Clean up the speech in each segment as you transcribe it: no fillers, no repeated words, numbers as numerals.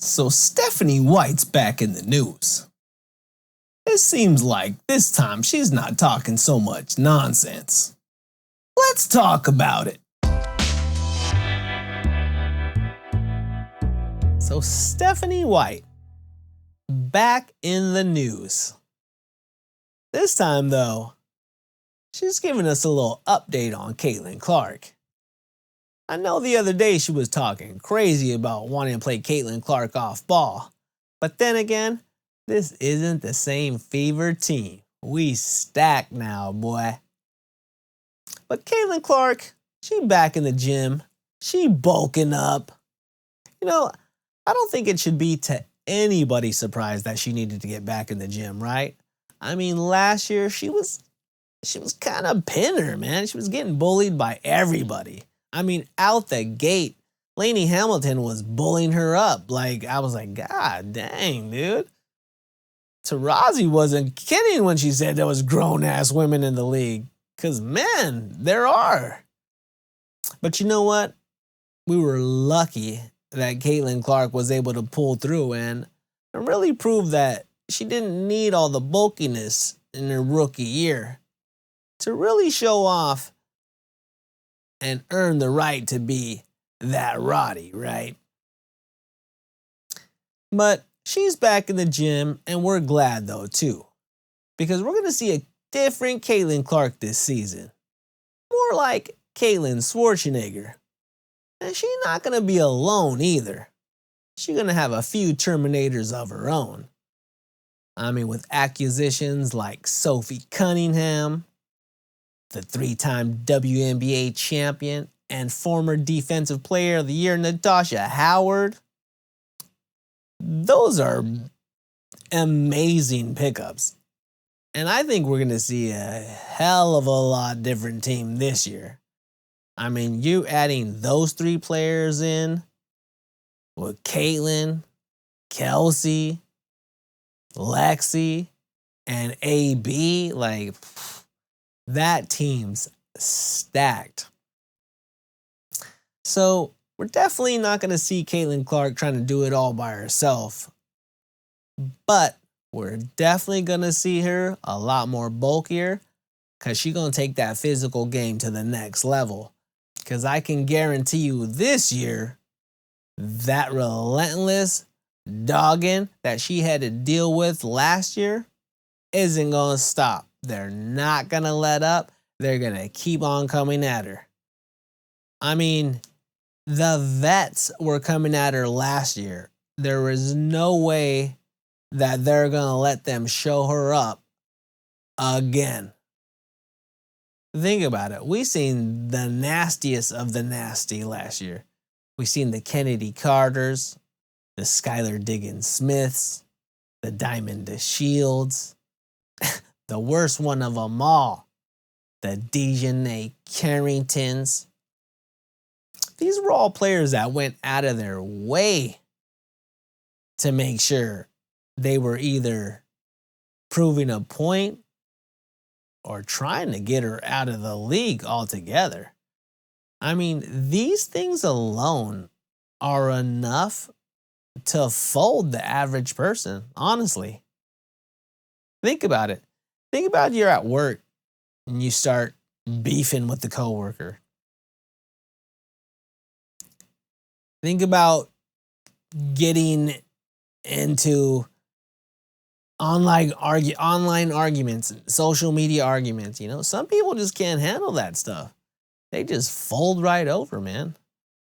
So Stephanie White's back in the news. It seems like this time she's not talking so much nonsense. Let's talk about it. So Stephanie White, back in the news. This time though, she's giving us a little update on Caitlin Clark. I know the other day she was talking crazy about wanting to play Caitlin Clark off ball. But then again, this isn't the same Fever team. We stacked now, boy. But Caitlin Clark, she back in the gym. She bulking up. You know, I don't think it should be to anybody's surprise that she needed to get back in the gym, right? I mean, last year she was kind of pinner, man. She was getting bullied by everybody. I mean, out the gate, Lainey Hamilton was bullying her up. I was like, God dang, dude. Tarazi wasn't kidding when she said there was grown-ass women in the league. Because, man, there are. But you know what? We were lucky that Caitlin Clark was able to pull through and really prove that she didn't need all the bulkiness in her rookie year to really show off and earn the right to be that Roddy, right? But she's back in the gym, and we're glad though too, because we're gonna see a different Caitlin Clark this season. More like Caitlin Schwarzenegger. And she's not gonna be alone either. She's gonna have a few Terminators of her own. I mean, with acquisitions like Sophie Cunningham, the 3-time WNBA champion and former Defensive Player of the Year, Natasha Howard. Those are amazing pickups. And I think we're going to see a hell of a lot different team this year. I mean, you adding those 3 players in with Caitlin, Kelsey, Lexi, and AB, that team's stacked. So we're definitely not going to see Caitlin Clark trying to do it all by herself. But we're definitely going to see her a lot more bulkier because she's going to take that physical game to the next level. Because I can guarantee you this year, that relentless dogging that she had to deal with last year isn't going to stop. They're not going to let up. They're going to keep on coming at her. I mean, the vets were coming at her last year. There was no way that they're going to let them show her up again. Think about it. We seen the nastiest of the nasty last year. We seen the Kennedy Carters, the Skylar Diggins Smiths, the Diamond DeShields, the worst one of them all, the Dejanay Carringtons. These were all players that went out of their way to make sure they were either proving a point or trying to get her out of the league altogether. I mean, these things alone are enough to fold the average person, honestly. Think about it. Think about you're at work and you start beefing with the coworker. Think about getting into online arguments, social media arguments. Some people just can't handle that stuff. They just fold right over, man.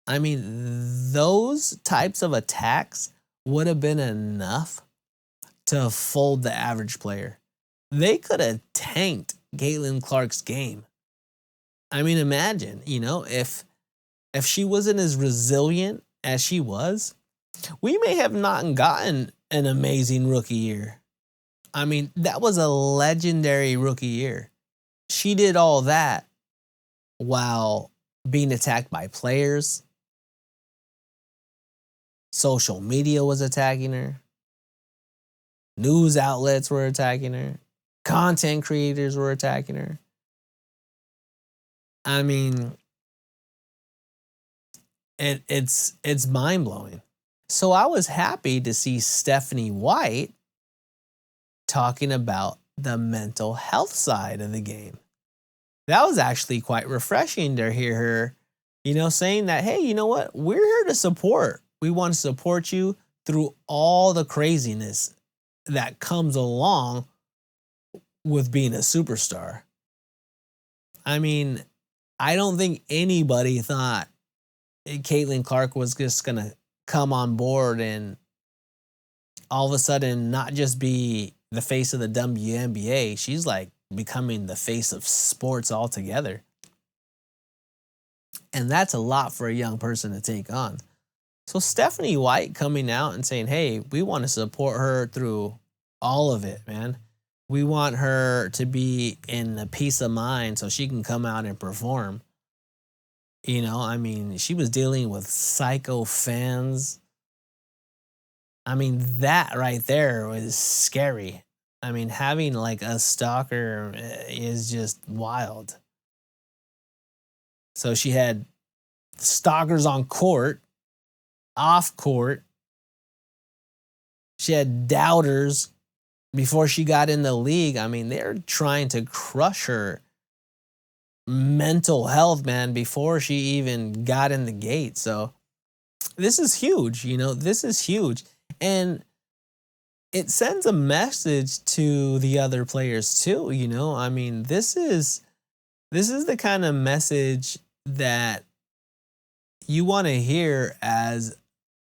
I mean, those types of attacks would have been enough to fold the average player. They could have tanked Caitlin Clark's game. I mean, imagine, if she wasn't as resilient as she was, we may have not gotten an amazing rookie year. I mean, that was a legendary rookie year. She did all that while being attacked by players. Social media was attacking her. News outlets were attacking her. Content creators were attacking her. I mean, it's mind-blowing. So I was happy to see Stephanie White talking about the mental health side of the game. That was actually quite refreshing to hear her, saying that, hey, you know what? We're here to support. We want to support you through all the craziness that comes along with being a superstar. I mean, I don't think anybody thought Caitlin Clark was just going to come on board and all of a sudden not just be the face of the WNBA. She's like becoming the face of sports altogether. And that's a lot for a young person to take on. So Stephanie White coming out and saying, hey, we want to support her through all of it, man. We want her to be in a peace of mind so she can come out and perform. I mean, she was dealing with psycho fans. I mean, that right there was scary. I mean, having like a stalker is just wild. So she had stalkers on court, off court. She had doubters before she got in the league. I mean, they're trying to crush her mental health, man, before she even got in the gate. So this is huge, this is huge. And it sends a message to the other players too, I mean, this is the kind of message that you want to hear as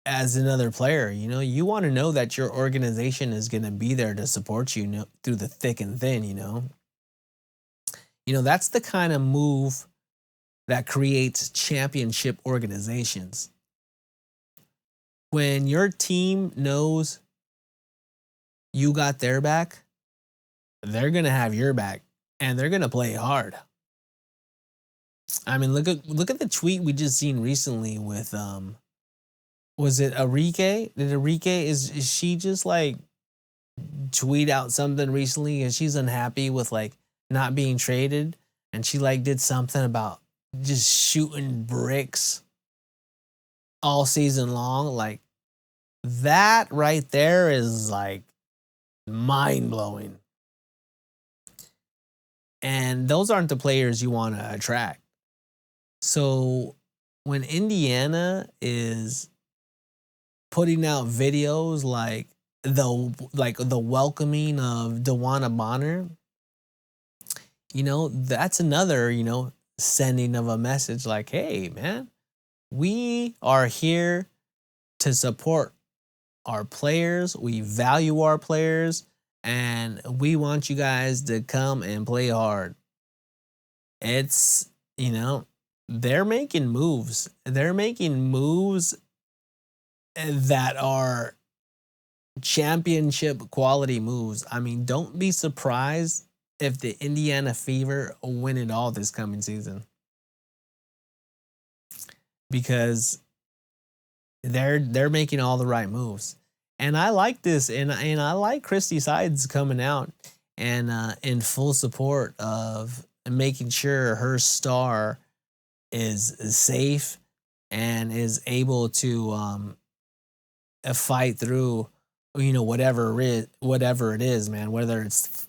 another player. You want to know that your organization is going to be there to support you, through the thick and thin. That's the kind of move that creates championship organizations. When your team knows you got their back, they're going to have your back and they're going to play hard. I mean, look at the tweet we just seen recently with was it Arike? Is she just like tweet out something recently and she's unhappy with like not being traded, and she like did something about just shooting bricks all season long? Like, that right there is like mind-blowing. And those aren't the players you want to attract. So when Indiana is putting out videos like the welcoming of DeWanna Bonner, that's another, sending of a message like, hey, man, we are here to support our players. We value our players, and we want you guys to come and play hard. It's, they're making moves. They're making moves that are championship quality moves. I mean, don't be surprised if the Indiana Fever win it all this coming season, because they're making all the right moves. And I like this, and I like Christy Sides coming out and in full support of making sure her star is safe and is able to fight through whatever it is, man. Whether it's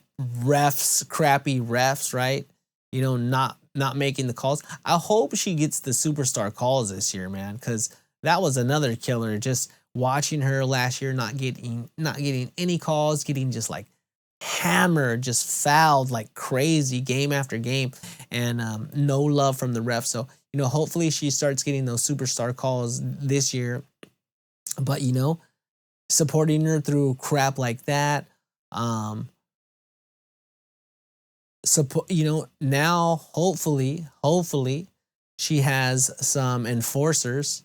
crappy refs, right? Not making the calls. I hope she gets the superstar calls this year, man, because that was another killer. Just watching her last year, not getting any calls, getting just like hammered, just fouled like crazy game after game, and no love from the refs. So hopefully she starts getting those superstar calls this year. But supporting her through crap like that, support. Now hopefully she has some enforcers.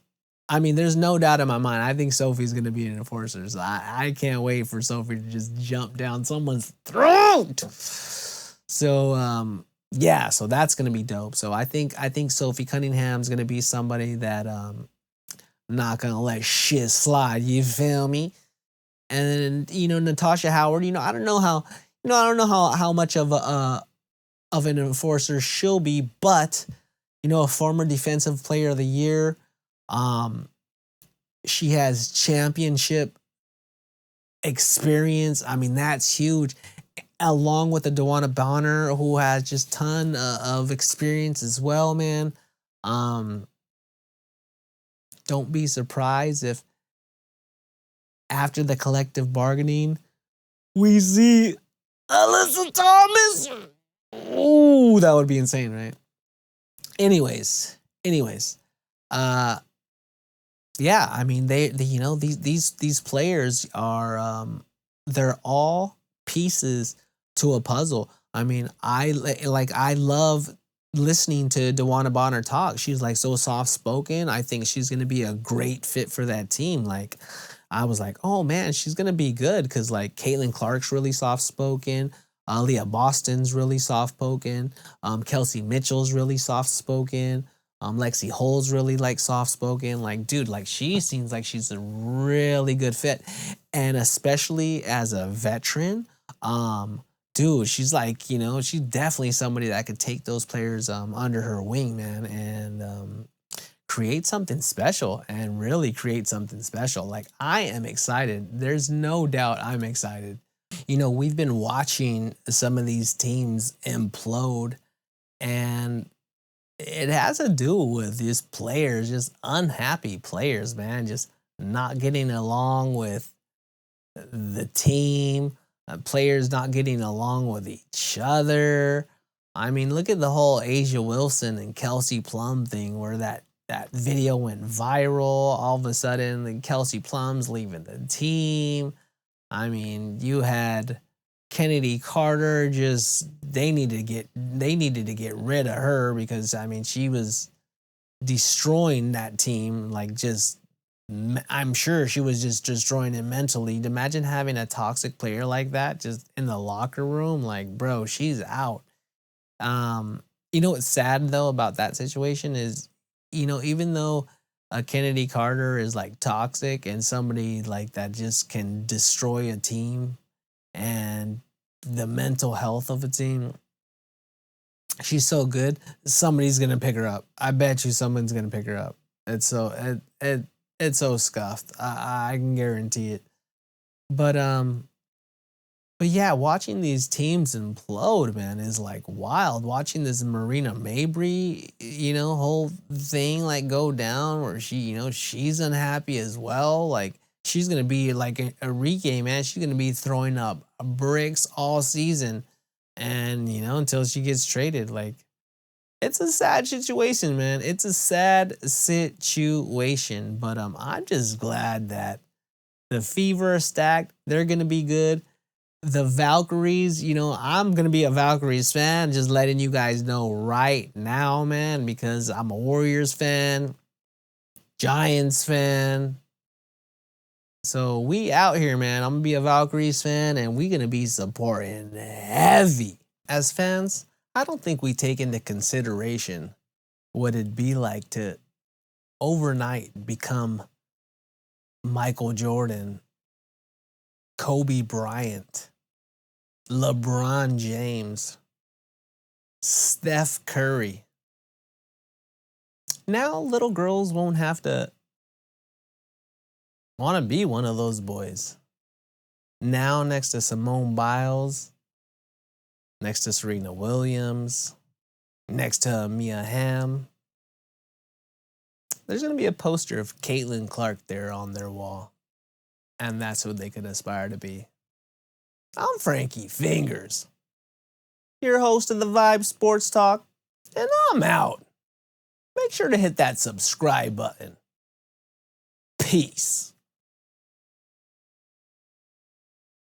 I mean, there's no doubt in my mind. I think Sophie's going to be an enforcer. So I can't wait for Sophie to just jump down someone's throat. So yeah, so that's going to be dope. So I think Sophie Cunningham's going to be somebody that not going to let shit slide. You feel me? And Natasha Howard. I don't know how much of an enforcer she'll be, but a former defensive player of the year. She has championship experience. I mean, that's huge. Along with the Dewana Bonner, who has just ton of experience as well, man. Um, don't be surprised if after the collective bargaining, we see Alyssa Thomas. Ooh, that would be insane, right? Anyways, uh, yeah, I mean they you know these players are they're all pieces to a puzzle. I mean, I love listening to Dewana Bonner talk. She's like so soft spoken. I think she's gonna be a great fit for that team. Like I was like, oh man, she's gonna be good because like Caitlin Clark's really soft spoken. Leah Boston's really soft spoken. Kelsey Mitchell's really soft spoken. Lexi Hull's really like soft spoken. Like, dude, like she seems like she's a really good fit. And especially as a veteran, dude, she's like, she's definitely somebody that could take those players under her wing, man, and create something special and really create something special. Like, I am excited. There's no doubt I'm excited. We've been watching some of these teams implode, and it has to do with these players, just unhappy players, man, just not getting along with the team, players not getting along with each other. I mean, look at the whole Asia Wilson and Kelsey Plum thing where that video went viral. All of a sudden, the Kelsey Plum's leaving the team. I mean, you had Kennedy Carter, just they needed to get rid of her because I mean she was destroying that team. Like, just I'm sure she was just destroying it mentally. Imagine having a toxic player like that just in the locker room. Like, bro, she's out. What's sad though about that situation is, even though Kennedy Carter is like toxic and somebody like that just can destroy a team and the mental health of a team, she's so good. Somebody's gonna pick her up. I bet you someone's gonna pick her up. It's so scuffed. I can guarantee it. But yeah, watching these teams implode, man, is like wild. Watching this Marina Mabry, whole thing like go down where she's unhappy as well. Like she's gonna be like Enrique, man. She's gonna be throwing up bricks all season, and until she gets traded. Like it's a sad situation, man. It's a sad situation. But I'm just glad that the Fever are stacked. They're gonna be good. The Valkyries, I'm going to be a Valkyries fan, just letting you guys know right now, man, because I'm a Warriors fan, Giants fan. So we out here, man. I'm going to be a Valkyries fan, and we're going to be supporting heavy. As fans, I don't think we take into consideration what it'd be like to overnight become Michael Jordan, Kobe Bryant, LeBron James, Steph Curry. Now little girls won't have to want to be one of those boys. Now next to Simone Biles, next to Serena Williams, next to Mia Hamm, there's going to be a poster of Caitlin Clark there on their wall. And that's what they could aspire to be. I'm Frankie Fingers, your host of the Vibe Sports Talk, and I'm out. Make sure to hit that subscribe button. Peace.